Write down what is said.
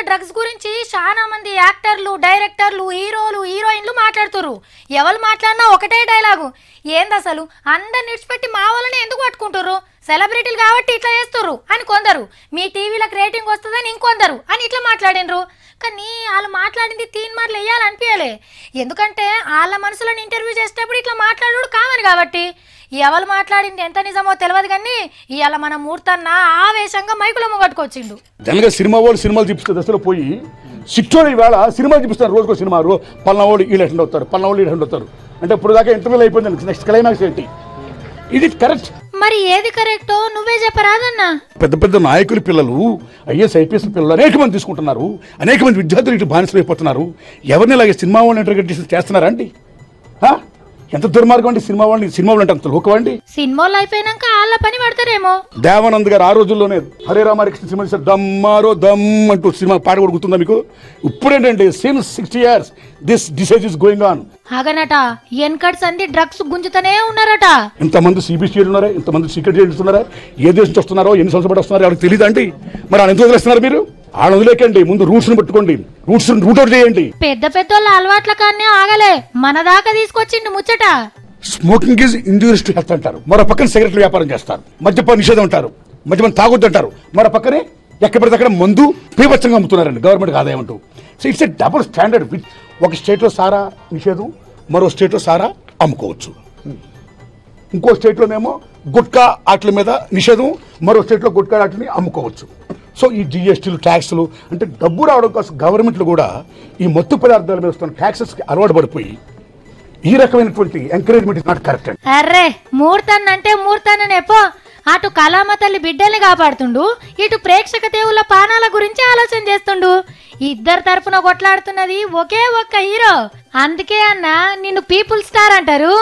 Drugs గురించి చాలా మంది యాక్టర్లు, డైరెక్టర్లు, హీరోలు, హీరోయిన్లు మాట్లాడుతురు. ఎవరు మాట్లాడినా ఒకటే డైలాగు, ఏంది అసలు అందరిని విడిచిపెట్టి మా వాళ్ళని ఎందుకు పట్టుకుంటుర్రు, సెలబ్రిటీలు కాబట్టి ఇట్లా చేస్తుర్రు అని కొందరు, మీ టీవీలకు రేటింగ్ వస్తుందని ఇంకొందరు అని ఇట్లా మాట్లాడినరు. కానీ వాళ్ళు మాట్లాడింది తీన్మార్లు వేయాలనిపించలే, ఎందుకంటే వాళ్ళ మనసులను ఇంటర్వ్యూ చేసేటప్పుడు ఇట్లా మాట్లాడు కామని కాబట్టి. ఎవరు మాట్లాడింది ఎంత నిజమో తెలియదు కానీ ఇవాళ మన మూర్తన్న ఆవేశంగా మైకులో ముగట్టుకొచ్చిండు. జనగా సినిమా వాళ్ళు సినిమాలు చూపిస్తే దశలో పోయి సిక్టోర్ ఈవేళ సినిమాలు చూపిస్తారు. రోజుకో సినిమా, పల్నా వాళ్ళు వీళ్ళు అటెండ్ అవుతారు, పల్నా వాళ్ళు అటెండ్ అవుతారు అంటే ఇప్పుడు దాకా ఇంటర్వ్యూలు అయిపోయింది. నెక్స్ట్ క్లైమాక్స్ ఏంటి? ఇది కరెక్ట్? మరి ఏది కరెక్టో నువ్వే చెప్పరాదన్నా. పెద్ద పెద్ద నాయకుల పిల్లలు, ఐఏఎస్ ఐపీఎస్ పిల్లలు అనేక మంది తీసుకుంటున్నారు, అనేక మంది విద్యార్థులు ఇటు బానిసలు అయిపోతున్నారు. ఎవరిని ఇలాగే సినిమా వాళ్ళని ఇంటర్వ్యూ చేస్తున్నారా అండి? ఎంత దుర్మార్గం అండి సినిమా వాళ్ళని. సినిమా వాళ్ళు అంటే అంత లోకమండి. సినిమాలు అయిపోయినాక వాళ్ళ పని పడతారేమో. దేవానంద్ గారు ఆ రోజుల్లోనే హరే రామాకృష్ణ సినిమా తీశారు, దమ్మారో దమ్ అంటూ సినిమా పాట కూడా గుర్తుందా మీకు? ఇప్పుడేంటండి since 60 years this disease is going on. ఆగనట ఎన్కట్ సంది డ్రగ్స్ గుంజుతూనే ఉన్నారట. ఇంతమంది సిబిసిఐలు ఉన్నారా, ఇంతమంది సీక్రెట్ ఏజెంట్స్ ఉన్నారా, ఏ దేశం నుంచి వస్తున్నారో, ఎన్ని సంవత్సరాలు పడి వస్తున్నారో ఎవరికి తెలియదు అండి. మరి వాళ్ళు ఎందుకు వదిలేస్తున్నారు? మీరు వాళ్ళ వదిలేకండి, ముందు రూట్స్ ని పట్టుకోండి, రూట్స్ రూట్ అవుట్ చేయండి. పెద్ద పెద్దోళ్ళ అలవాట్ల కానీ ఆగలే, మన దాకా తీసుకొచ్చిండు ముచ్చట. Smoking is injurious to health అంటారు, మరో పక్కన సిగరెట్లు వ్యాపారం చేస్తారు, మద్యపాన నిషేధం అంటారు, మద్యపానం తాగొద్దు అంటారు, మరో పక్కనే ఎక్కడ పడితే అక్కడ మందు పీపచ్చంగా అమ్ముతున్నారండి గవర్నమెంట్కి ఆదాయం అంటూ. So it's a double standard. ఒక స్టేట్లో సారా నిషేధం, మరో స్టేట్లో సారా అమ్ముకోవచ్చు, ఇంకో స్టేట్లోనేమో గుట్కా ఆటల మీద నిషేధం, మరో స్టేట్లో గుట్కా ఆటలని అమ్ముకోవచ్చు. సో ఈ జిఎస్టీలు, ట్యాక్సులు అంటే డబ్బు రావడం కోసం గవర్నమెంట్లు కూడా ఈ మత్తు పదార్థాల మీద వస్తున్న ట్యాక్సెస్కి అలవాటు పడిపోయి ఈ రకమైనటువంటి ఎంకరేజ్మెంట్ ఇస్ నాట్ కరెక్ట్. అర్రే మూర్తన్ అంటే మూర్తన్ననేపో, అటు కళామ తల్లి బిడ్డల్ని కాపాడుతుండు, ఇటు ప్రేక్షక దేవుళ్ళ పానాల గురించి ఆలోచన చేస్తుండు. ఇద్దరు తరపున కొట్లాడుతున్నది ఒకే ఒక్క హీరో. అందుకే అన్న నిన్ను పీపుల్ స్టార్ అంటారు.